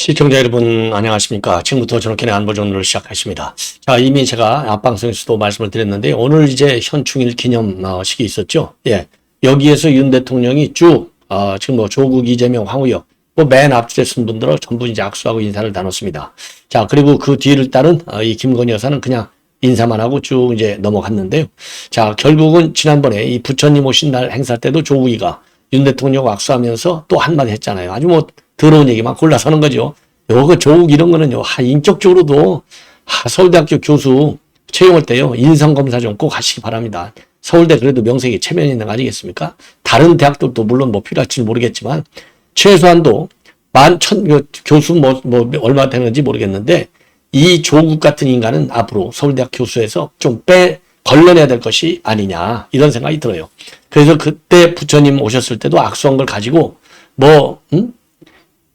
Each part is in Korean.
시청자 여러분 안녕하십니까. 지금부터 저녁에 안보전을 시작하십니다. 자, 이미 제가 앞방송에서도 말씀을 드렸는데 오늘 이제 현충일 기념식이 있었죠. 예, 여기에서 윤 대통령이 쭉 지금 뭐 조국, 이재명, 황우여 맨 앞줄에 쓴 분들을 전부 이제 악수하고 인사를 나눴습니다. 자, 그리고 그 뒤를 따른 이 김건희 여사는 그냥 인사만 하고 쭉 이제 넘어갔는데요. 자, 결국은 지난번에 이 부처님 오신 날 행사 때도 조국이가 윤 대통령 악수하면서 또 한마디 했잖아요. 아주 뭐 더러운 얘기만 골라서 하는 거죠. 요거 조국 이런 거는요, 인격적으로도 서울대학교 교수 채용할 때요, 인성검사 좀 꼭 하시기 바랍니다. 서울대 그래도 명색이 체면이 있는 거 아니겠습니까? 다른 대학들도 물론 뭐 필요할지는 모르겠지만, 최소한도 교수 얼마 되는지 모르겠는데, 이 조국 같은 인간은 앞으로 서울대학 교수에서 좀 걸러내야 될 것이 아니냐, 이런 생각이 들어요. 그래서 그때 부처님 오셨을 때도 악수한 걸 가지고,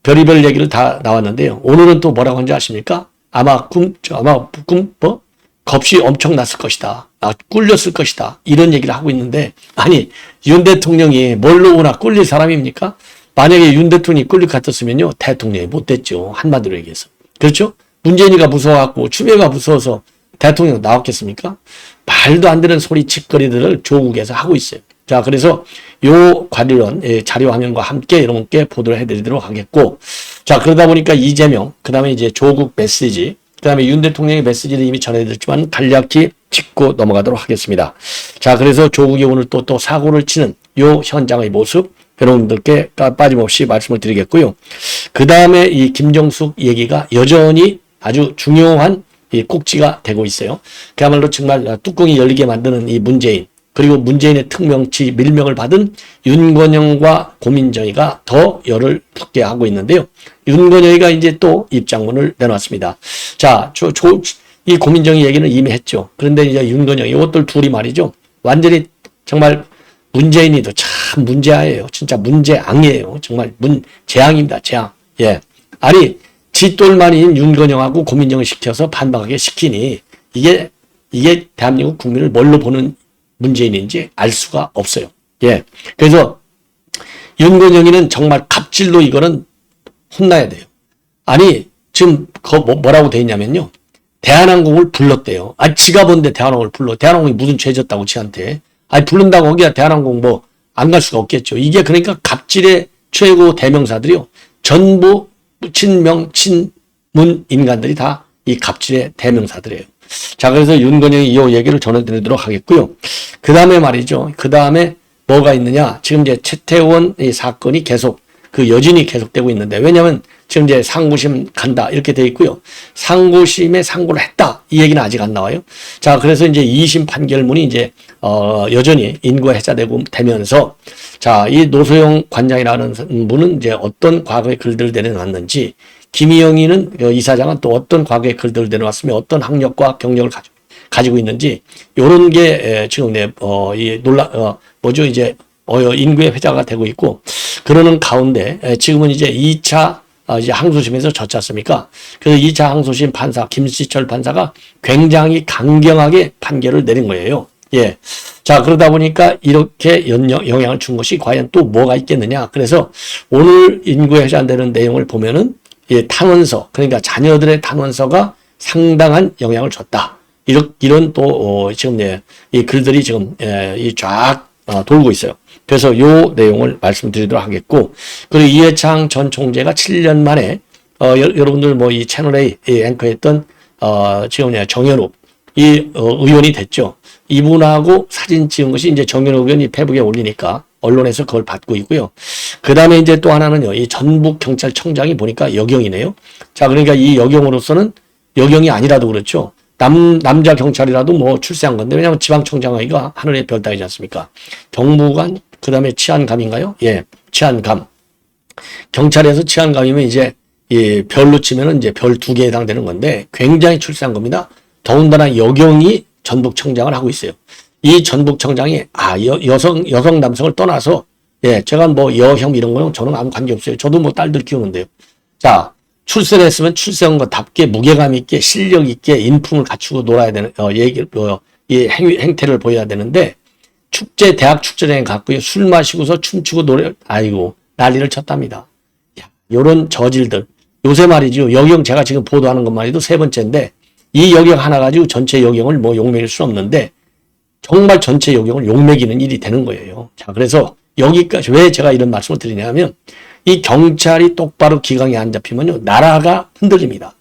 별의별 얘기를 다 나왔는데요. 오늘은 또 뭐라고 하는지 아십니까? 아마 겁이 엄청 났을 것이다. 꿀렸을 것이다. 이런 얘기를 하고 있는데, 아니, 윤 대통령이 뭘로 오나 꿀릴 사람입니까? 만약에 윤 대통령이 꿀릴 것 같았으면요, 대통령이 못 됐죠. 한마디로 얘기해서. 그렇죠? 문재인이가 무서워갖고, 추미애가 무서워서 대통령 나왔겠습니까? 말도 안 되는 소리 짓거리들을 조국에서 하고 있어요. 자, 그래서 요 관련 자료 화면과 함께 여러분께 보도를 해드리도록 하겠고, 자, 그러다 보니까 이재명, 그 다음에 이제 조국 메시지, 그 다음에 윤 대통령의 메시지를 이미 전해드렸지만 간략히 짚고 넘어가도록 하겠습니다. 자, 그래서 조국이 오늘 또 사고를 치는 요 현장의 모습 여러분들께 빠짐없이 말씀을 드리겠고요. 그 다음에 이 김정숙 얘기가 여전히 아주 중요한 이 꼭지가 되고 있어요. 그야말로 정말 뚜껑이 열리게 만드는 이 문재인, 그리고 문재인의 특명치 밀명을 받은 윤건영과 고민정이가 더 열을 붙게 하고 있는데요. 윤건영이가 이제 또 입장문을 내놨습니다. 자, 이 고민정이 얘기는 이미 했죠. 그런데 이제 윤건영, 이것들 둘이 말이죠. 완전히 정말 문재인이도 참 문제아예요. 진짜 문제앙이에요. 정말 재앙입니다. 재앙. 예. 아니, 지똘만인 윤건영하고 고민정을 시켜서 반박하게 시키니 이게 대한민국 국민을 뭘로 보는 문재인인지 알 수가 없어요. 예. 그래서 윤건영이는 정말 갑질로 이거는 혼나야 돼요. 아니, 지금 뭐라고 돼 있냐면요. 대한항공을 불렀대요. 지가 뭔데 대한항공을 불러. 대한항공이 무슨 죄 졌다고 지한테. 부른다고 거기야 대한항공 안 갈 수가 없겠죠. 이게 그러니까 갑질의 최고 대명사들이요. 전부 친문 인간들이 다 이 갑질의 대명사들이에요. 자, 그래서 윤건영이 이 얘기를 전해드리도록 하겠고요. 그 다음에 말이죠. 그 다음에 뭐가 있느냐. 지금 이제 최태원 이 사건이 계속 여진이 계속되고 있는데, 왜냐면 지금 이제 상고심 간다 이렇게 돼 있고요. 상고심에 상고를 했다 이 얘기는 아직 안 나와요. 자, 그래서 이제 2심 판결문이 이제 여전히 인고해자되고 되면서, 자, 이 노소영 관장이라는 분은 이제 어떤 과거의 글들을 내려놨는지, 김희영이는 이사장은 또 어떤 과거의 글들을 내려왔으며 어떤 학력과 경력을 가지고 있는지, 요런 게 지금 인구의 회자가 되고 있고, 그러는 가운데 지금은 이제 2차 이제 항소심에서 졌지 않습니까? 그래서 2차 항소심 판사 김시철 판사가 굉장히 강경하게 판결을 내린 거예요. 예. 자, 그러다 보니까 이렇게 영향을 준 것이 과연 또 뭐가 있겠느냐. 그래서 오늘 인구에 해당되는 내용을 보면은 탄원서, 그러니까 자녀들의 탄원서가 상당한 영향을 줬다. 이런 또 지금 이 글들이 지금 쫙 돌고 있어요. 그래서 요 내용을 말씀드리도록 하겠고, 그리고 이해창 전 총재가 7년 만에 여러분들 이 채널A 앵커했던 지금 정현욱 의원이 됐죠. 이분하고 사진 찍은 것이 이제 정현욱 의원이 페북에 올리니까 언론에서 그걸 받고 있고요. 그 다음에 이제 또 하나는요, 이 전북경찰청장이 보니까 여경이네요. 자, 그러니까 이 여경으로서는 여경이 아니라도 그렇죠. 남자 경찰이라도 출세한 건데, 왜냐하면 지방청장이가 하늘의 별 따이지 않습니까? 경무관, 그 다음에 치안감인가요? 예, 치안감. 경찰에서 치안감이면 이제 별로 치면은 이제 별 2개에 해당되는 건데, 굉장히 출세한 겁니다. 더군다나 여경이 전북청장을 하고 있어요. 이 전북청장이 여성 남성을 떠나서, 예, 제가 여혐 이런 거는 저는 아무 관계 없어요. 저도 딸들 키우는데요. 자, 출세를 했으면 출세한 것답게 무게감 있게 실력 있게 인품을 갖추고 놀아야 되는 이 행태를 보여야 되는데, 대학 축제장에 갔고요. 술 마시고서 춤추고 난리를 쳤답니다. 요런 저질들, 요새 말이죠. 여경 제가 지금 보도하는 것만 해도 세 번째인데 이 여경 하나 가지고 전체 여경을 뭐 욕먹일 수 없는데 정말 전체 여경을 욕먹이는 일이 되는 거예요. 자, 그래서 여기까지 왜 제가 이런 말씀을 드리냐면 이 경찰이 똑바로 기강에 안 잡히면요. 나라가 흔들립니다.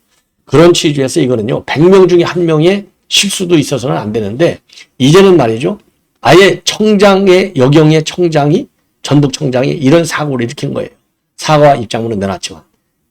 그런 취지에서 이거는요. 100명 중에 1명의 실수도 있어서는 안 되는데 이제는 말이죠. 아예 청장의 여경의 청장이 전북 청장이 이런 사고를 일으킨 거예요. 사과 입장문은 내놨지만.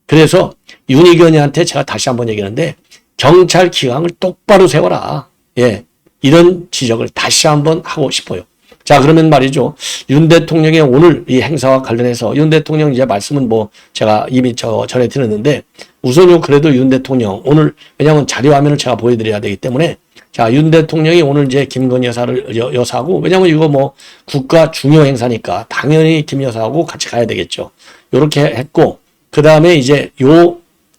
그래서 윤희견이한테 제가 다시 한번 얘기하는데 경찰 기강을 똑바로 세워라. 예, 이런 지적을 다시 한번 하고 싶어요. 자, 그러면 말이죠. 윤 대통령의 오늘 이 행사와 관련해서 윤 대통령 이제 말씀은 뭐 제가 이미 전에 들었는데 우선요 그래도 윤 대통령 오늘 왜냐하면 자료 화면을 제가 보여드려야 되기 때문에 자, 윤 대통령이 오늘 이제 김건희 여사하고 왜냐하면 이거 뭐 국가 중요 행사니까 당연히 김 여사하고 같이 가야 되겠죠. 요렇게 했고 그 다음에 이제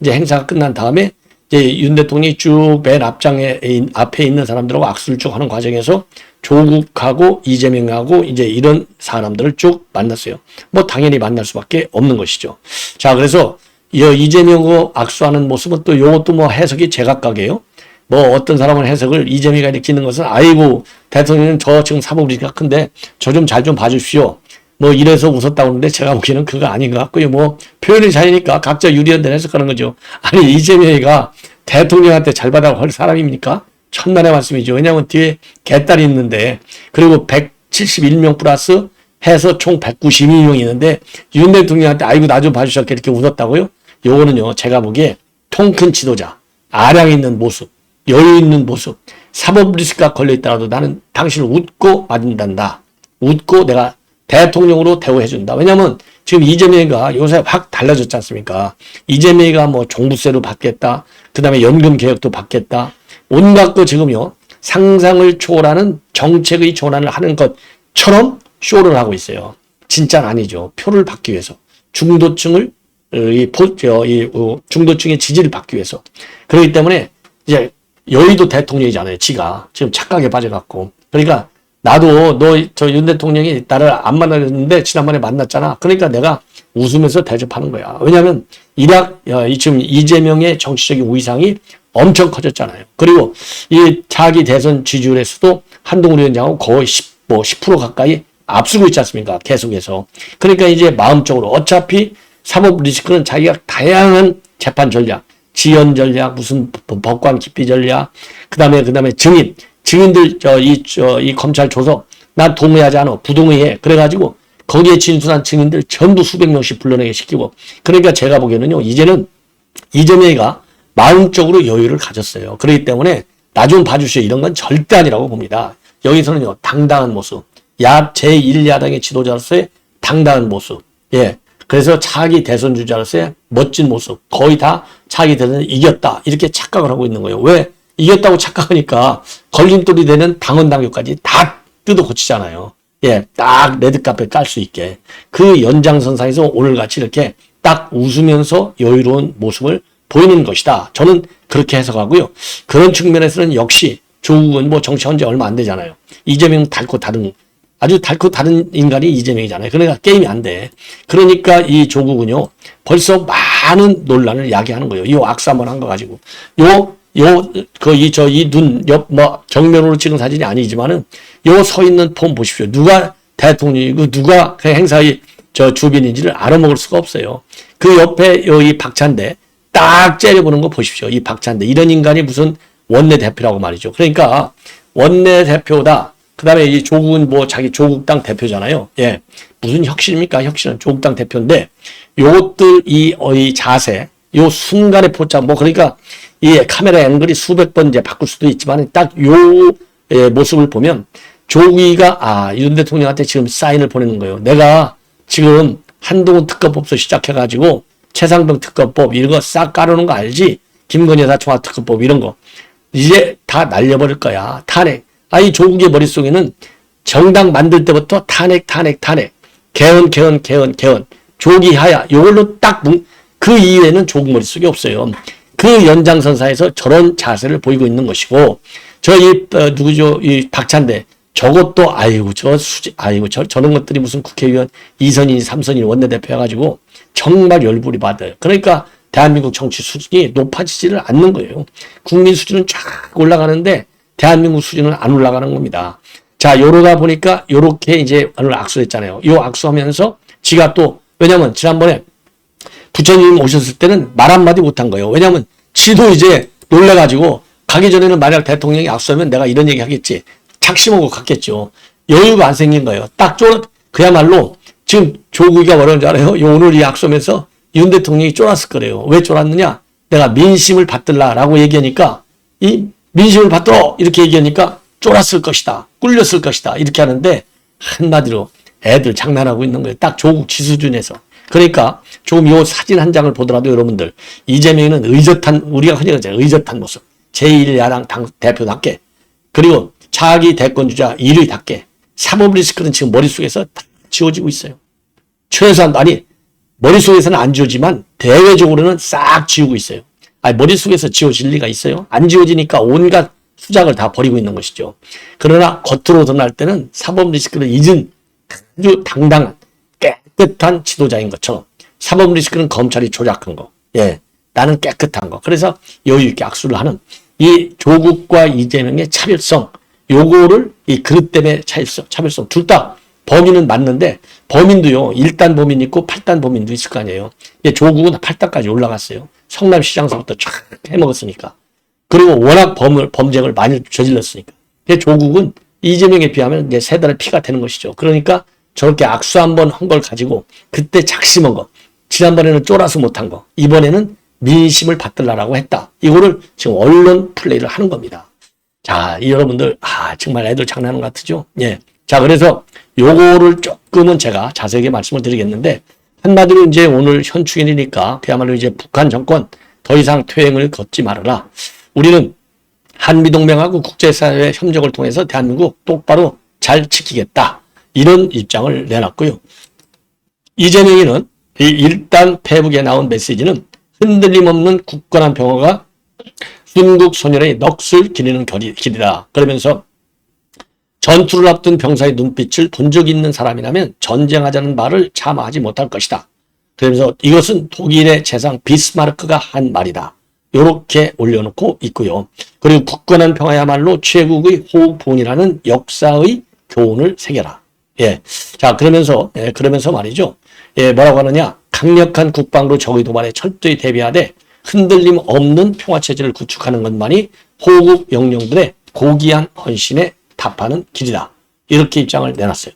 이제 행사가 끝난 다음에 이제 윤 대통령이 쭉 맨 앞에 있는 사람들하고 악수를 쭉 하는 과정에서 조국하고 이재명하고 이제 이런 사람들을 쭉 만났어요. 뭐 당연히 만날 수밖에 없는 것이죠. 자, 그래서 이재명하고 악수하는 모습은 또 요것도 뭐 해석이 제각각이에요. 뭐 어떤 사람은 해석을 이재명이 일으키는 것은 아이고 대통령은 저 지금 사법리가 큰데 저 좀 잘 좀 봐주십시오. 뭐 이래서 웃었다고 하는데 제가 보기에는 그거 아닌 것 같고요. 뭐 표현의 자유니까 각자 유리한 대로 해석하는 거죠. 아니 이재명이가 대통령한테 잘 받아고 할 사람입니까? 천만의 말씀이죠. 왜냐하면 뒤에 개딸이 있는데 그리고 171명 플러스 해서 총 192명이 있는데 윤 대통령한테 아이고 나 좀 봐주셨게 이렇게 웃었다고요? 요거는요 제가 보기에 통 큰 지도자, 아량 있는 모습, 여유 있는 모습, 사법 리스크가 걸려있더라도 나는 당신을 웃고 맞는단다. 웃고 내가 대통령으로 대우해준다. 왜냐면 지금 이재명이가 요새 확 달라졌지 않습니까? 이재명이가 뭐 종부세로 받겠다. 그 다음에 연금 개혁도 받겠다. 온갖 거 지금요. 상상을 초월하는 정책의 전환을 하는 것처럼 쇼를 하고 있어요. 진짜는 아니죠. 표를 받기 위해서. 중도층의 지지를 받기 위해서. 그렇기 때문에 이제 여의도 대통령이잖아요. 지가. 지금 착각에 빠져갖고. 그러니까 나도 저 윤 대통령이 나를 안 만나는데 지난번에 만났잖아. 그러니까 내가 웃으면서 대접하는 거야. 왜냐하면 지금 이재명의 정치적인 위상이 엄청 커졌잖아요. 그리고 이 차기 대선 지지율에서도 한동훈 위원장하고 거의 10% 가까이 앞서고 있지 않습니까? 계속해서. 그러니까 이제 마음적으로 어차피 사법 리스크는 자기가 다양한 재판 전략, 지연 전략, 무슨 법관 기피 전략, 그 다음에 증인들 이 검찰 조서 난 동의하지 않아 부동의해 그래가지고 거기에 진술한 증인들 전부 수백 명씩 불러내게 시키고 그러니까 제가 보기에는요 이제는 이재명이가 마음적으로 여유를 가졌어요. 그렇기 때문에 나 좀 봐주시오 이런 건 절대 아니라고 봅니다. 여기서는요 당당한 모습 제1야당의 지도자로서의 당당한 모습 예 그래서 차기 대선 주자로서의 멋진 모습 거의 다 차기 대선을 이겼다 이렇게 착각을 하고 있는 거예요. 왜? 이겼다고 착각하니까 걸림돌이 되는 당헌 당규까지 다 뜯어 고치잖아요. 예, 딱 레드카펫 깔 수 있게. 그 연장선상에서 오늘같이 이렇게 딱 웃으면서 여유로운 모습을 보이는 것이다. 저는 그렇게 해석하고요. 그런 측면에서는 역시 조국은 뭐 정치한 지 얼마 안 되잖아요. 이재명 아주 닳고 다른 인간이 이재명이잖아요. 그러니까 게임이 안 돼. 그러니까 이 조국은요, 벌써 많은 논란을 야기하는 거예요. 이 악수 한번 한 거 가지고. 이 눈 옆 정면으로 찍은 사진이 아니지만은 요 서 있는 폼 보십시오. 누가 대통령이고 누가 그 행사의 주빈인지를 알아먹을 수가 없어요. 그 옆에 이 박찬대 딱 째려보는 거 보십시오. 이 박찬대 이런 인간이 무슨 원내대표라고 말이죠. 그러니까 원내대표다. 그 다음에 이 조국은 뭐 자기 조국당 대표잖아요. 예. 무슨 혁신입니까? 혁신은 조국당 대표인데 요것들 이 자세 요 순간의 포착 그러니까 이 카메라 앵글이 수백 번 이제 바꿀 수도 있지만 딱 요 모습을 보면 조국이가 윤 대통령한테 지금 사인을 보내는 거예요. 내가 지금 한동훈 특검법부터 시작해가지고 최상병 특검법 이런 거 싹 깔아놓은 거 알지? 김건희 여사 총괄 특검법 이런 거 이제 다 날려버릴 거야. 탄핵. 이 조국의 머릿속에는 정당 만들 때부터 탄핵 개헌 조기 하야 요걸로 딱 그 이외에는 조국 머릿속에 없어요. 그 연장선상에서 저런 자세를 보이고 있는 것이고 누구죠? 이 박찬대 저것도 저런 것들이 무슨 국회의원 2선인 3선인 원내대표 해가지고 정말 열불이 받아요. 그러니까 대한민국 정치 수준이 높아지지를 않는 거예요. 국민 수준은 쫙 올라가는데 대한민국 수준은 안 올라가는 겁니다. 자, 요러다 보니까 요렇게 이제 오늘 악수를 했잖아요. 요 악수하면서 지가 또, 왜냐면 지난번에 부처님 오셨을 때는 말 한마디 못한 거예요. 왜냐면 지도 이제 놀래가지고 가기 전에는 만약 대통령이 악수하면 내가 이런 얘기 하겠지. 착심하고 갔겠죠. 여유가 안 생긴 거예요. 딱 그야말로 지금 조국이가 뭐라는 줄 알아요? 오늘 이 악수하면서 윤 대통령이 쫄았을 거래요. 왜 쫄았느냐? 내가 민심을 받들라라고 얘기하니까 이 민심을 받들어 이렇게 얘기하니까 쫄았을 것이다. 꿀렸을 것이다. 이렇게 하는데 한마디로 애들 장난하고 있는 거예요. 딱 조국 지수준에서. 그러니까 조금 요 사진 한 장을 보더라도 여러분들 이재명이는 의젓한 우리가 흔히 하잖아요. 의젓한 모습. 제1야당 당 대표답게 그리고 차기 대권주자 1위답게 사법 리스크는 지금 머릿속에서 다 지워지고 있어요. 최소한 아니 머릿속에서는 안 지워지만 대외적으로는 싹 지우고 있어요. 아니 머릿속에서 지워질 리가 있어요? 안 지워지니까 온갖 수작을 다 버리고 있는 것이죠. 그러나 겉으로 드러날 때는 사법 리스크를 잊은 아주 당당한 깨끗한 지도자인 것처럼 사법 리스크는 검찰이 조작한 거. 예, 나는 깨끗한 거. 그래서 여유 있게 악수를 하는 이 조국과 이재명의 차별성, 요거를 이 그릇 때문에 차별성 둘 다 범인은 맞는데 범인도요 1단 범인 있고 8단 범인도 있을 거 아니에요. 조국은 8단까지 올라갔어요. 성남시장서부터 쫙 해먹었으니까. 그리고 워낙 범죄를 많이 저질렀으니까. 조국은 이재명에 비하면 이제 세 달의 피가 되는 것이죠. 그러니까 저렇게 악수 한번 한 걸 가지고 그때 작심한 거. 지난번에는 쫄아서 못한 거. 이번에는 민심을 받들라라고 했다. 이거를 지금 언론 플레이를 하는 겁니다. 자, 여러분들, 정말 애들 장난하는 것 같으죠? 예. 자, 그래서 요거를 조금은 제가 자세하게 말씀을 드리겠는데, 한마디로 이제 오늘 현충일이니까 그야말로 이제 북한 정권 더 이상 퇴행을 걷지 말아라. 우리는 한미동맹하고 국제사회 협력을 통해서 대한민국 똑바로 잘 지키겠다. 이런 입장을 내놨고요. 이재명이는 이 일단 페북에 나온 메시지는 흔들림 없는 굳건한 평화가 순국 소년의 넋을 기리는 길이다. 그러면서 전투를 앞둔 병사의 눈빛을 본 적 있는 사람이라면 전쟁하자는 말을 참아하지 못할 것이다. 그러면서 이것은 독일의 재상 비스마르크가 한 말이다. 이렇게 올려놓고 있고요. 그리고 굳건한 평화야말로 최국의 호흡부원이라는 역사의 교훈을 새겨라. 예. 자, 그러면서 말이죠. 예, 뭐라고 하느냐. 강력한 국방으로 적의 도발에 철저히 대비하되 흔들림 없는 평화체제를 구축하는 것만이 호국 영령들의 고귀한 헌신에 답하는 길이다. 이렇게 입장을 내놨어요.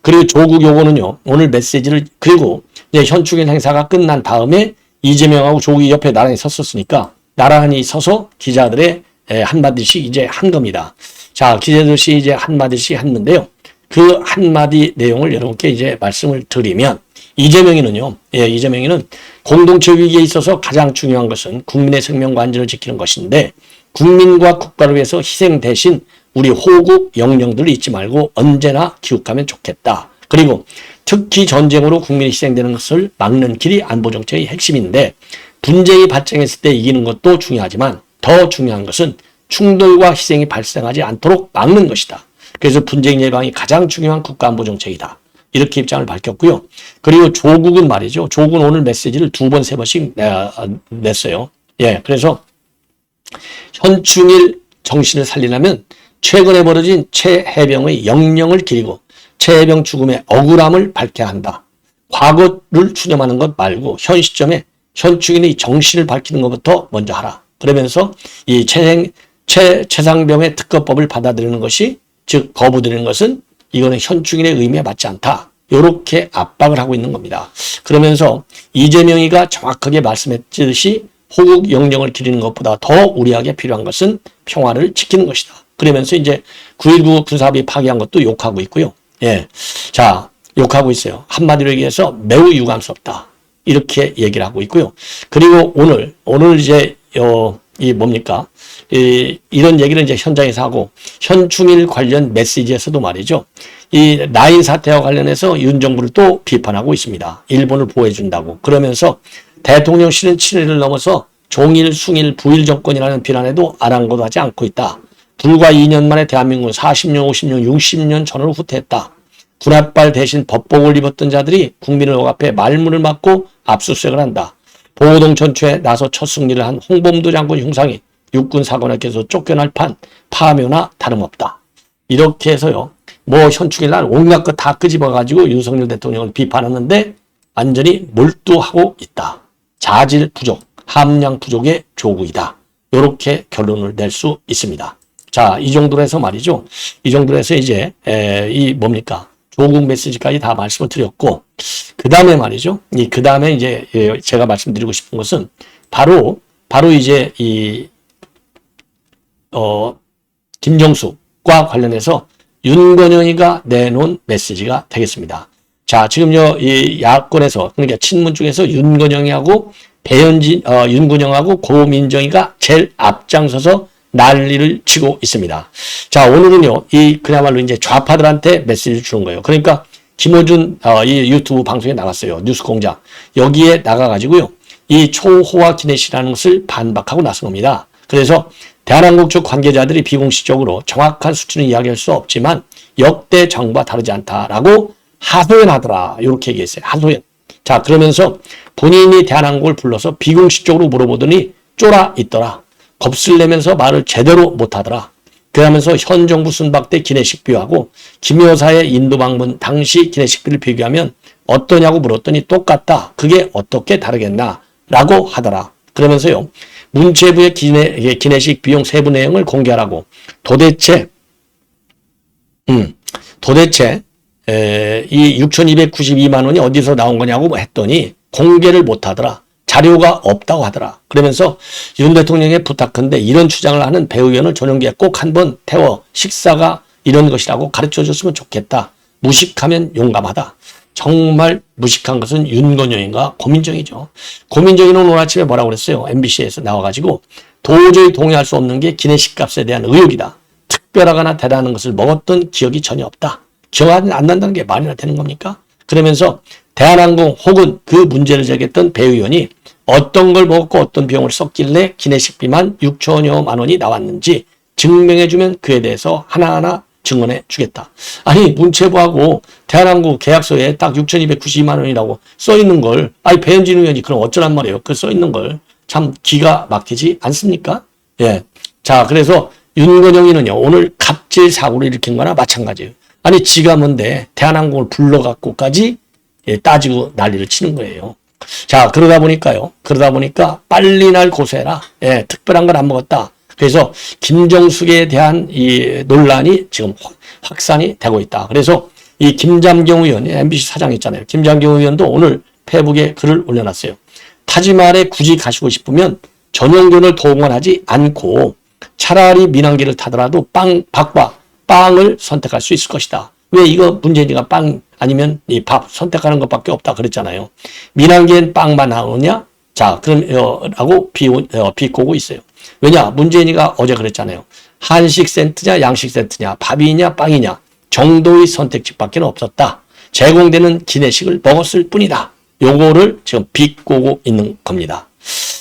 그리고 조국 요거는요, 오늘 메시지를, 그리고 이제 현충일 행사가 끝난 다음에 이재명하고 조국이 옆에 나란히 섰었으니까 나란히 서서 기자들의 한마디씩 이제 한 겁니다. 자, 기자들이 이제 한마디씩 했는데요. 그 한마디 내용을 여러분께 이제 말씀을 드리면, 이재명이는요, 이재명이는 공동체 위기에 있어서 가장 중요한 것은 국민의 생명과 안전을 지키는 것인데, 국민과 국가를 위해서 희생 대신 우리 호국 영령들을 잊지 말고 언제나 기억하면 좋겠다. 그리고 특히 전쟁으로 국민이 희생되는 것을 막는 길이 안보정책의 핵심인데, 분쟁이 발생했을 때 이기는 것도 중요하지만 더 중요한 것은 충돌과 희생이 발생하지 않도록 막는 것이다. 그래서 분쟁 예방이 가장 중요한 국가안보정책이다. 이렇게 입장을 밝혔고요. 그리고 조국은 말이죠. 조국은 오늘 메시지를 2번, 3번씩 냈어요. 예, 그래서 현충일 정신을 살리려면 최근에 벌어진 최 해병의 영령을 기리고 최 해병 죽음의 억울함을 밝혀야 한다. 과거를 추념하는 것 말고 현 시점에 현충일의 정신을 밝히는 것부터 먼저 하라. 그러면서 이 최상병의 특검법을 받아들이는 것이, 즉 거부되는 것은 이거는 현충일의 의미에 맞지 않다. 이렇게 압박을 하고 있는 겁니다. 그러면서 이재명이가 정확하게 말씀했듯이 호국 영령을 기리는 것보다 더 우리에게 필요한 것은 평화를 지키는 것이다. 그러면서 이제 9.19 군사합의 파기한 것도 욕하고 있고요. 예. 자, 욕하고 있어요. 한마디로 얘기해서 매우 유감스럽다. 이렇게 얘기를 하고 있고요. 그리고 오늘 이제, 이런 얘기를 이제 현장에서 하고, 현충일 관련 메시지에서도 말이죠. 이 라인 사태와 관련해서 윤 정부를 또 비판하고 있습니다. 일본을 보호해준다고. 그러면서 대통령실은 친일을 넘어서 종일, 숭일, 부일 정권이라는 비난에도 아랑곳하지 않고 있다. 불과 2년 만에 대한민국은 40년, 50년, 60년 전으로 후퇴했다. 군홧발 대신 법복을 입었던 자들이 국민을 억압해 말문을 막고 압수수색을 한다. 보호동 전투에 나서 첫 승리를 한 홍범도 장군 흉상이 육군 사관학교에서 쫓겨날 판 파묘나 다름없다. 이렇게 해서요. 뭐 현충일 날 온갖 것 다 끄집어가지고 윤석열 대통령을 비판하는데 완전히 몰두하고 있다. 자질 부족, 함량 부족의 조국이다. 이렇게 결론을 낼 수 있습니다. 자, 이 정도로 해서 말이죠. 이 정도로 해서 이제 이 뭡니까? 조국 메시지까지 다 말씀을 드렸고, 그 다음에 말이죠. 그 다음에 이제 제가 말씀드리고 싶은 것은 바로 이제 김정숙과 관련해서 윤건영이가 내놓은 메시지가 되겠습니다. 자, 지금요, 이 야권에서, 그러니까 친문 중에서 윤건영하고 윤건영하고 고민정이가 제일 앞장서서 난리를 치고 있습니다. 자, 오늘은요, 그야말로 이제 좌파들한테 메시지를 주는 거예요. 그러니까 김어준, 이 유튜브 방송에 나갔어요. 뉴스공장. 여기에 나가가지고요, 이 초호화 기내식이라는 것을 반박하고 나선 겁니다. 그래서 대한항공 측 관계자들이 비공식적으로 정확한 수치는 이야기할 수 없지만 역대 정부와 다르지 않다라고 하소연하더라. 이렇게 얘기했어요. 하소연. 자, 그러면서 본인이 대한항공을 불러서 비공식적으로 물어보더니 쫄아 있더라. 겁을 내면서 말을 제대로 못하더라. 그러면서 현 정부 순방 때 기내식 비유하고 김 여사의 인도 방문 당시 기내식 비를 비교하면 어떠냐고 물었더니 똑같다. 그게 어떻게 다르겠나? 라고 하더라. 그러면서요. 문체부의 기내식 비용 세부 내용을 공개하라고 도대체 이 6,292만 원이 어디서 나온 거냐고 했더니 공개를 못하더라. 자료가 없다고 하더라. 그러면서 윤 대통령의 부탁한데 이런 주장을 하는 배 의원을 전용기에 꼭 한번 태워 식사가 이런 것이라고 가르쳐줬으면 좋겠다. 무식하면 용감하다. 정말 무식한 것은 윤건영인가 고민정이죠. 고민정이는 오늘 아침에 뭐라고 그랬어요. MBC에서 나와가지고 도저히 동의할 수 없는 게 기내식 값에 대한 의혹이다. 특별하거나 대단한 것을 먹었던 기억이 전혀 없다. 기억 안 난다는 게 말이나 되는 겁니까? 그러면서 대한항공 혹은 그 문제를 제기했던 배 의원이 어떤 걸 먹었고 어떤 비용을 썼길래 기내식비만 6천여만 원이 나왔는지 증명해주면 그에 대해서 하나하나 증언해 주겠다. 아니 문체부하고 대한항공 계약서에 딱 6,292만 원이라고 써있는 걸 배현진 의원이 그럼 어쩌란 말이에요. 그 써있는 걸 참 기가 막히지 않습니까? 예. 자, 그래서 윤건영이는요 오늘 갑질 사고를 일으킨 거나 마찬가지예요. 아니 지가 뭔데 대한항공을 불러갖고까지 따지고 난리를 치는 거예요. 자, 그러다 보니까 빨리 날 고소해라. 예, 특별한 걸 안 먹었다. 그래서 김정숙에 대한 이 논란이 지금 확산이 되고 있다. 그래서 이 김장경 의원, MBC 사장 있잖아요. 김장경 의원도 오늘 페이북에 글을 올려놨어요. 타지마할에 굳이 가시고 싶으면 전용견을 동원하지 않고 차라리 민항기를 타더라도 밥과 빵을 선택할 수 있을 것이다. 왜 이거 문재인이가 빵 아니면 이 밥 선택하는 것밖에 없다 그랬잖아요. 민항기엔 빵만 나오냐? 자, 그럼 라고 비꼬고 있어요. 왜냐? 문재인이가 어제 그랬잖아요. 한식 세트냐 양식 세트냐 밥이냐 빵이냐 정도의 선택지밖에 없었다. 제공되는 기내식을 먹었을 뿐이다. 요거를 지금 비꼬고 있는 겁니다.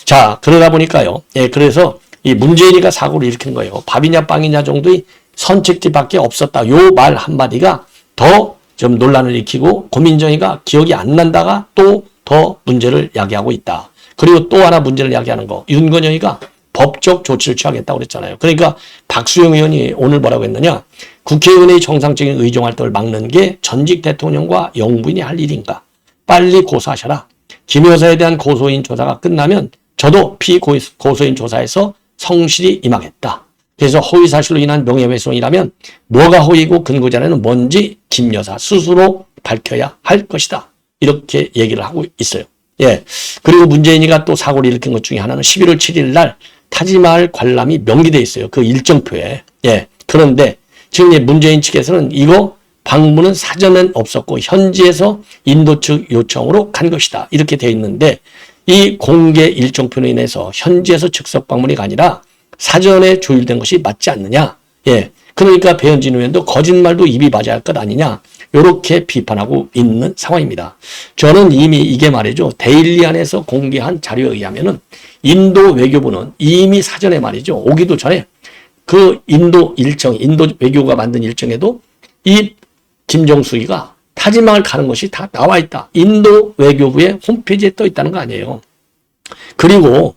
자, 그러다 보니까요. 예, 그래서 이 문재인이가 사고를 일으킨 거예요. 밥이냐 빵이냐 정도의 선택지밖에 없었다. 요 말 한마디가 더 좀 논란을 일으키고 고민정이가 기억이 안 난다가 또 더 문제를 야기하고 있다. 그리고 또 하나 문제를 야기하는 거. 윤건영이가 법적 조치를 취하겠다고 그랬잖아요. 그러니까 박수영 의원이 오늘 뭐라고 했느냐. 국회의원의 정상적인 의정활동을 막는 게 전직 대통령과 영부인이 할 일인가. 빨리 고소하셔라. 김 여사에 대한 고소인 조사가 끝나면 저도 피고소인 조사에서 성실히 임하겠다. 그래서 허위사실로 인한 명예훼손이라면 뭐가 허위고 근거자료는 뭔지 김 여사 스스로 밝혀야 할 것이다. 이렇게 얘기를 하고 있어요. 예. 그리고 문재인이가 또 사고를 일으킨 것 중에 하나는 11월 7일 날 타지마할 관람이 명기돼 있어요. 그 일정표에. 예. 그런데 지금 문재인 측에서는 이거 방문은 사전엔 없었고 현지에서 인도 측 요청으로 간 것이다. 이렇게 돼 있는데 이 공개 일정표로 인해서 현지에서 즉석 방문이 아니라 사전에 조율된 것이 맞지 않느냐. 예. 그러니까 배현진 의원도 거짓말도 입이 맞아야 할 것 아니냐. 이렇게 비판하고 있는 상황입니다. 저는 이미 이게 말이죠. 데일리 안에서 공개한 자료에 의하면은 인도 외교부는 이미 사전에 말이죠. 오기도 전에 그 인도 외교부가 만든 일정에도 이 김정숙이가 타지마을 가는 것이 다 나와 있다. 인도 외교부의 홈페이지에 떠 있다는 거 아니에요. 그리고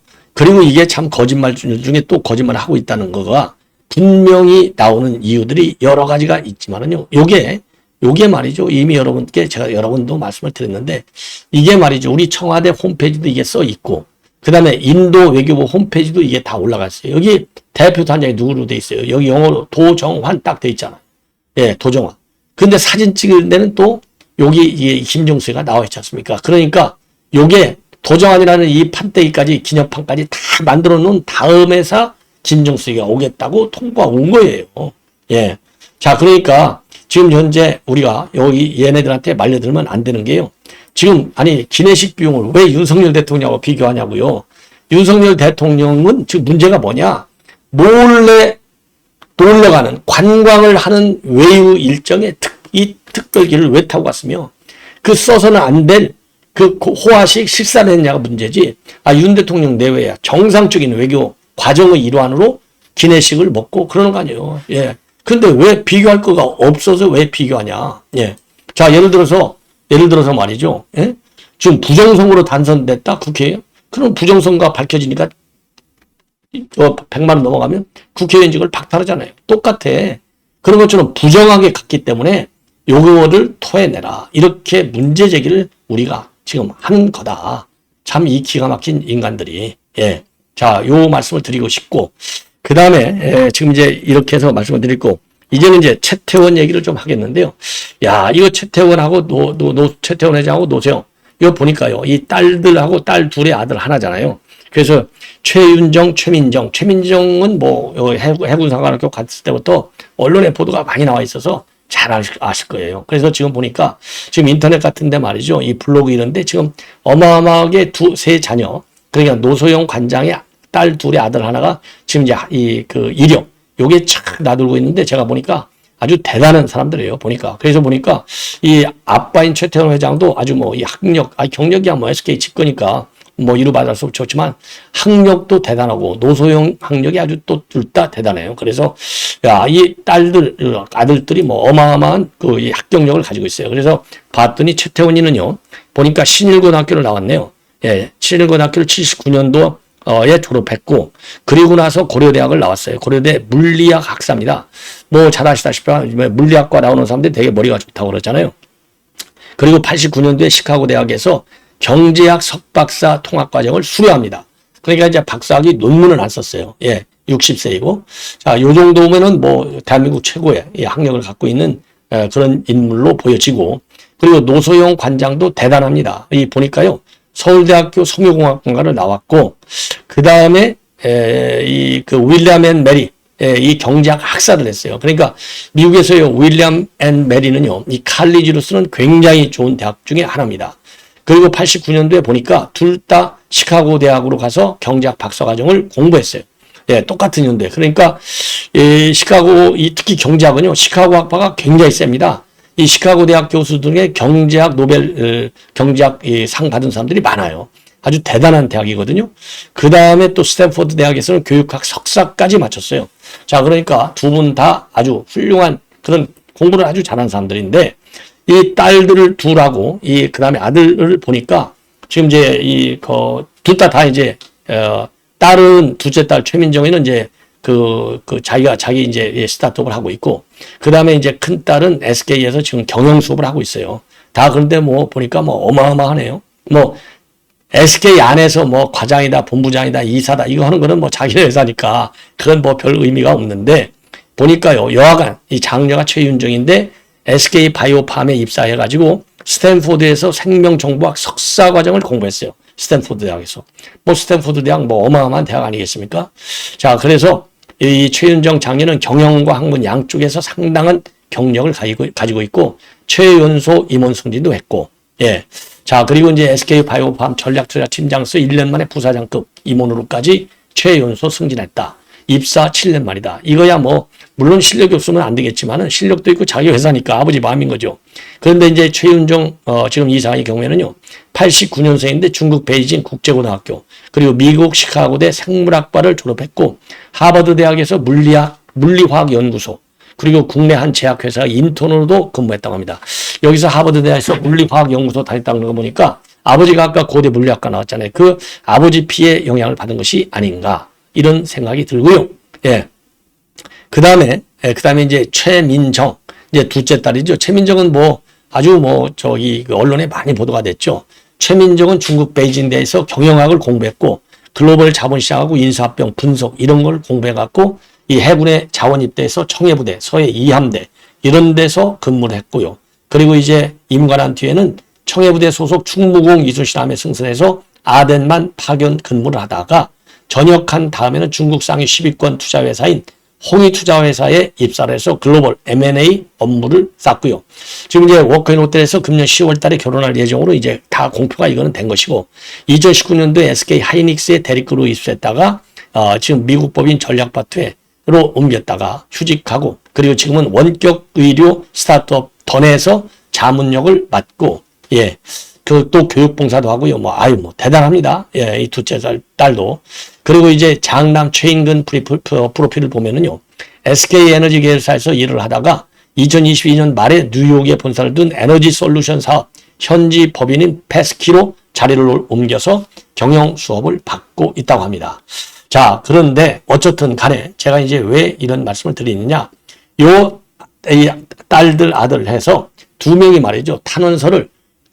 이게 참 거짓말 중에 또 거짓말을 하고 있다는 거가 분명히 나오는 이유들이 여러 가지가 있지만은요. 요게 말이죠. 이미 여러분께 제가 여러 번도 말씀을 드렸는데 이게 말이죠. 우리 청와대 홈페이지도 이게 써 있고 그다음에 인도 외교부 홈페이지도 이게 다 올라가 있어요. 여기 대표 단장이 누구로 돼 있어요. 여기 영어로 도정환 딱 돼 있잖아요. 예, 도정환. 근데 사진 찍을 때는 또 여기 이게 김정수가 나와 있지 않습니까? 그러니까 요게 도정환이라는 이 판때기까지 기념판까지 다 만들어 놓은 다음에서 김정수가 오겠다고 통보가 온 거예요. 예. 자, 그러니까 지금 현재 우리가 여기 얘네들한테 말려들면 안 되는 게요. 지금 아니 기내식 비용을 왜 윤석열 대통령하고 비교하냐고요. 윤석열 대통령은 지금 문제가 뭐냐. 몰래 놀러가는 관광을 하는 외유 일정에 이 특별기를 왜 타고 갔으며 그 써서는 안 될 그 호화식 식사를 했냐가 문제지. 윤 대통령 내외야 정상적인 외교 과정의 일환으로 기내식을 먹고 그러는 거 아니에요. 예. 근데 왜 비교할 거가 없어서 왜 비교하냐. 예. 자, 예를 들어서 말이죠. 예? 지금 부정선거로 당선됐다 국회에. 그럼 부정선거가 밝혀지니까 100만 원 넘어가면 국회의원직을 박탈하잖아요. 똑같아. 그런 것처럼 부정하게 갔기 때문에 요거를 토해내라. 이렇게 문제 제기를 우리가 지금 하는 거다. 참 이 기가 막힌 인간들이. 예. 자, 요 말씀을 드리고 싶고, 그 다음에, 지금 이제 이렇게 해서 말씀을 드리고, 이제는 이제 최태원 얘기를 좀 하겠는데요. 야, 이거 최태원하고 최태원 회장하고 노세영. 이거 보니까요. 이 딸들하고 딸 둘의 아들 하나잖아요. 그래서 최윤정, 최민정은 뭐, 해군사관학교 갔을 때부터 언론에 보도가 많이 나와 있어서 잘 아실 거예요. 그래서 지금 보니까 지금 인터넷 같은데 말이죠. 이 블로그 이런데 지금 어마어마하게 세 자녀, 그러니까 노소영 관장의 딸 둘의 아들 하나가 지금 이제 이력, 요게 착 나들고 있는데 제가 보니까 아주 대단한 사람들이에요. 보니까. 그래서 보니까 이 아빠인 최태원 회장도 아주 뭐 이 경력이야 뭐 SK 직거니까 뭐 이루받을 수 좋지만 학력도 대단하고 노소영 학력이 아주 또 둘 다 대단해요. 그래서 이 아들들이 뭐 어마어마한 이 학경력을 가지고 있어요. 그래서 봤더니 최태원이는요. 보니까 신일고등학교를 나왔네요. 예, 신일고등학교를 79년도에 졸업했고 그리고 나서 고려대학을 나왔어요. 고려대 물리학 학사입니다. 뭐 잘 아시다시피 물리학과 나오는 사람들이 되게 머리가 좋다고 그러잖아요. 그리고 89년도에 시카고 대학에서 경제학 석박사 통합과정을 수료합니다. 그러니까 이제 박사학위 논문을 안 썼어요. 예, 60세이고. 자, 요 정도면은 뭐 대한민국 최고의 학력을 갖고 있는 그런 인물로 보여지고. 그리고 노소영 관장도 대단합니다. 보니까요. 서울대학교 섬유공학과를 나왔고, 그 다음에 윌리엄 앤 메리, 이 경제학 학사를 했어요. 그러니까 미국에서요, 윌리엄 앤 메리는요, 이 칼리지로 쓰는 굉장히 좋은 대학 중에 하나입니다. 그리고 89년도에 보니까 둘 다 시카고 대학으로 가서 경제학 박사과정을 공부했어요. 예, 똑같은 연도에. 그러니까 시카고, 특히 경제학은요, 시카고 학파가 굉장히 셉니다. 이 시카고 대학 교수 등의 경제학 경제학 상 받은 사람들이 많아요. 아주 대단한 대학이거든요. 그 다음에 또 스탠포드 대학에서는 교육학 석사까지 마쳤어요. 자, 그러니까 두 분 다 아주 훌륭한 그런 공부를 아주 잘한 사람들인데, 이 딸들을 둘하고, 그 다음에 아들을 보니까, 지금 이제 둘 다 이제, 딸은, 둘째 딸 최민정이는 이제, 자기 이제 스타트업을 하고 있고, 그 다음에 이제 큰 딸은 SK에서 지금 경영 수업을 하고 있어요. 다 그런데 뭐, 보니까 뭐 어마어마하네요. 뭐, SK 안에서 뭐 과장이다, 본부장이다, 이사다, 이거 하는 거는 뭐 자기네 회사니까, 그건 뭐 별 의미가 없는데, 보니까요, 여하간, 이 장녀가 최윤정인데, SK 바이오팜에 입사해가지고 스탠포드에서 생명정보학 석사 과정을 공부했어요. 스탠포드 대학에서. 뭐 스탠포드 대학 뭐 어마어마한 대학 아니겠습니까? 자, 그래서 이 최윤정 장녀는 경영과 학문 양쪽에서 상당한 경력을 가지고 있고 최연소 임원 승진도 했고, 예. 자, 그리고 이제 SK 바이오팜 전략투자 팀장서 1년 만에 부사장급 임원으로까지 최연소 승진했다. 입사 7년 만이다. 이거야 뭐 물론 실력이 없으면 안 되겠지만은 실력도 있고 자기 회사니까 아버지 마음인 거죠. 그런데 이제 최윤정 지금 이사의 경우에는요. 89년생인데 중국 베이징 국제고등학교 그리고 미국 시카고대 생물학과를 졸업했고 하버드 대학에서 물리화학 연구소 그리고 국내 한 제약회사 인턴으로도 근무했다고 합니다. 여기서 하버드 대학에서 물리화학 연구소 다녔다는 거 보니까 아버지가 아까 고대 물리학과 나왔잖아요. 그 아버지 피에 영향을 받은 것이 아닌가 이런 생각이 들고요. 예. 그다음에 이제 최민정 이제 둘째 딸이죠. 최민정은 뭐 아주 뭐 저기 그 언론에 많이 보도가 됐죠. 최민정은 중국 베이징대에서 경영학을 공부했고 글로벌 자본시장하고 인수합병 분석 이런 걸 공부해갖고 이 해군의 자원 입대에서 청해부대, 서해 2함대 이런 데서 근무를 했고요. 그리고 이제 임관한 뒤에는 청해부대 소속 충무공 이수실함에 승선해서 아덴만 파견 근무를 하다가 전역한 다음에는 중국 상위 10위권 투자회사인 홍익투자회사에 입사를 해서 글로벌 M&A 업무를 쌓고요. 지금 이제 워크인 호텔에서 금년 10월 달에 결혼할 예정으로 이제 다 공표가 이거는 된 것이고 2019년도에 SK 하이닉스에 대리급으로 입수했다가 지금 미국 법인 전략바투로 옮겼다가 휴직하고 그리고 지금은 원격 의료 스타트업 던에서 자문역을 맡고 예. 그 또 교육봉사도 하고요. 뭐 대단합니다. 예, 이 둘째 딸도. 그리고 이제 장남 최인근 프로필을 보면은요. SK 에너지 계열사에서 일을 하다가 2022년 말에 뉴욕에 본사를 둔 에너지 솔루션 사업 현지 법인인 페스키로 자리를 옮겨서 경영 수업을 받고 있다고 합니다. 자, 그런데 어쨌든 간에 제가 이제 왜 이런 말씀을 드리느냐. 이 딸들 아들 해서 두 명이 말이죠.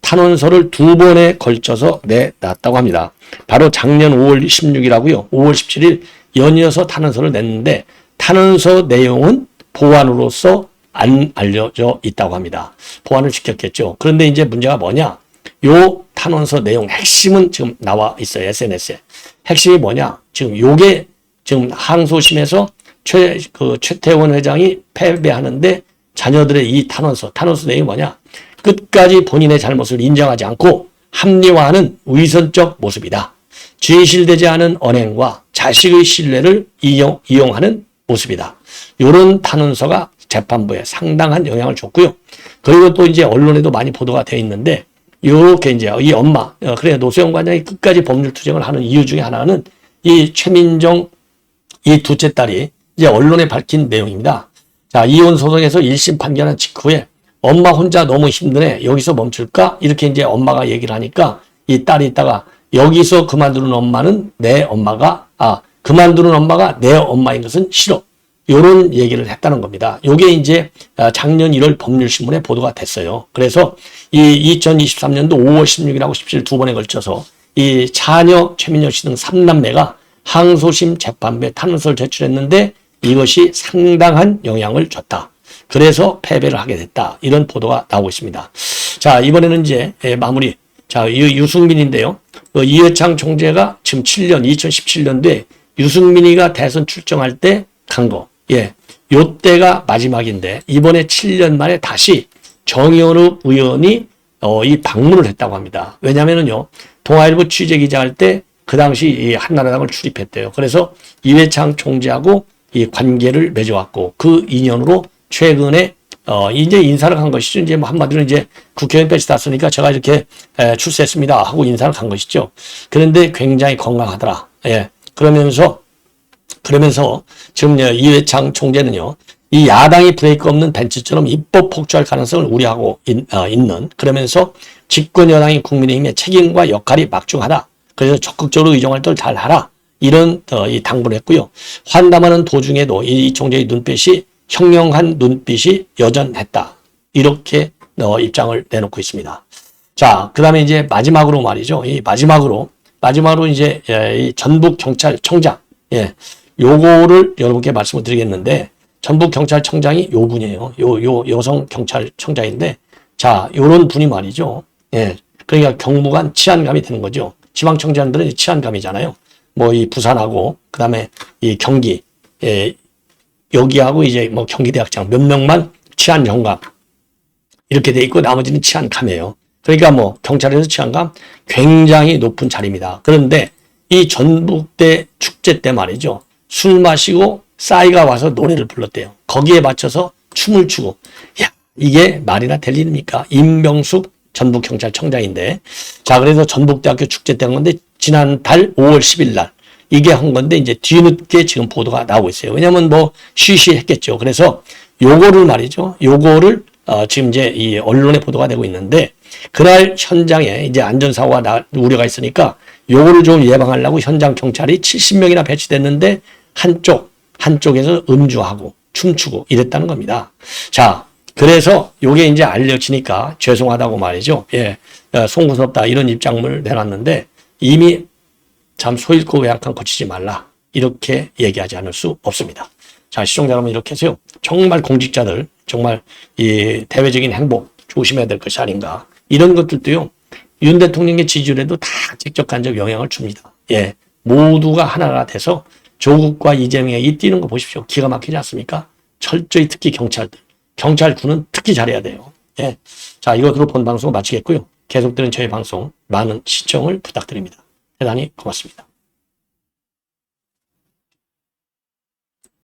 탄원서를 두 번에 걸쳐서 내놨다고 합니다. 바로 작년 5월 16일하고요. 5월 17일 연이어서 탄원서를 냈는데 탄원서 내용은 보안으로서 안 알려져 있다고 합니다. 보안을 시켰겠죠. 그런데 이제 문제가 뭐냐? 요 탄원서 내용 핵심은 지금 나와 있어요. SNS에. 핵심이 뭐냐? 지금 요게 지금 항소심에서 최태원 회장이 패배하는데 자녀들의 이 탄원서 내용이 뭐냐? 끝까지 본인의 잘못을 인정하지 않고 합리화하는 위선적 모습이다. 진실되지 않은 언행과 자식의 신뢰를 이용하는 모습이다. 이런 탄원서가 재판부에 상당한 영향을 줬고요. 그리고 또 이제 언론에도 많이 보도가 되어 있는데 이렇게 이제 이 엄마, 그래 노수영 관장이 끝까지 법률 투쟁을 하는 이유 중에 하나는 이 최민정 이 둘째 딸이 이제 언론에 밝힌 내용입니다. 자, 이혼 소송에서 1심 판결한 직후에 엄마 혼자 너무 힘드네. 여기서 멈출까? 이렇게 이제 엄마가 얘기를 하니까 이 딸이 있다가 여기서 그만두는 엄마는 그만두는 엄마가 내 엄마인 것은 싫어. 요런 얘기를 했다는 겁니다. 요게 이제 작년 1월 법률신문에 보도가 됐어요. 그래서 이 2023년도 5월 16일하고 17일 두 번에 걸쳐서 이 차녀 최민정 씨 등 3남매가 항소심 재판부에 탄원서를 제출했는데 이것이 상당한 영향을 줬다. 그래서 패배를 하게 됐다. 이런 보도가 나오고 있습니다. 자, 이번에는 이제 마무리. 자, 유승민인데요. 이회창 총재가 지금 2017년도에 유승민이가 대선 출정할 때 간 거. 예. 요 때가 마지막인데 이번에 7년 만에 다시 정의원읍 의원이 이 방문을 했다고 합니다. 왜냐면은요. 동아일보 취재기자할 때 그 당시 이 한나라당을 출입했대요. 그래서 이회창 총재하고 이 관계를 맺어왔고 그 인연으로 최근에 이제 인사를 간 것이죠. 이제 뭐 한마디로 이제 국회의원 배치 땄으니까 제가 이렇게 출세했습니다 하고 인사를 간 것이죠. 그런데 굉장히 건강하더라. 예. 그러면서 지금 이회창 총재는요. 이 야당이 브레이크 없는 벤츠처럼 입법 폭주할 가능성을 우려하고 있는 그러면서 집권 여당인 국민의힘의 책임과 역할이 막중하다. 그래서 적극적으로 의정활동을 잘 하라. 이런 이 당부를 했고요. 환담하는 도중에도 이 총재의 눈빛이 형령한 눈빛이 여전했다. 이렇게 입장을 내놓고 있습니다. 자, 그 다음에 이제 마지막으로 말이죠. 이 마지막으로 이제 이 전북경찰청장. 예. 요거를 여러분께 말씀을 드리겠는데, 전북경찰청장이 요 분이에요. 여성 경찰청장인데, 자, 요런 분이 말이죠. 예. 그러니까 경무관 치안감이 되는 거죠. 지방청장들은 치안감이잖아요. 뭐 이 부산하고, 그 다음에 이 경기, 예. 여기하고 이제 뭐 경기대학장 몇 명만 치안정감 이렇게 돼 있고 나머지는 치안감이에요. 그러니까 뭐 경찰에서 치안감 굉장히 높은 자리입니다. 그런데 이 전북대 축제 때 말이죠. 술 마시고 싸이가 와서 노래를 불렀대요. 거기에 맞춰서 춤을 추고 야 이게 말이나 될 일입니까? 임병숙 전북경찰청장인데 자 그래서 전북대학교 축제 때 한 건데 지난달 5월 10일 날 이게 한 건데 이제 뒤늦게 지금 보도가 나오고 있어요. 왜냐면 뭐 쉬쉬했겠죠. 그래서 요거를 말이죠. 요거를 지금 이제 이 언론에 보도가 되고 있는데 그날 현장에 이제 안전사고가 우려가 있으니까 요거를 좀 예방하려고 현장 경찰이 70명이나 배치됐는데 한쪽에서 음주하고 춤추고 이랬다는 겁니다. 자, 그래서 요게 이제 알려지니까 죄송하다고 말이죠. 예, 송구스럽다 이런 입장을 내놨는데 이미 참 소잃고 외양간 고치지 말라 이렇게 얘기하지 않을 수 없습니다. 자, 시청자 여러분 이렇게 해서요. 정말 공직자들 정말 이 대외적인 행복 조심해야 될 것이 아닌가 이런 것들도요. 윤 대통령의 지지율에도 다 직접간접 영향을 줍니다. 예, 모두가 하나가 돼서 조국과 이재명이 뛰는 거 보십시오. 기가 막히지 않습니까? 철저히 특히 경찰군은 특히 잘해야 돼요. 예. 자, 이것으로 본 방송 마치겠고요. 계속되는 저희 방송 많은 시청을 부탁드립니다. 대단히 고맙습니다.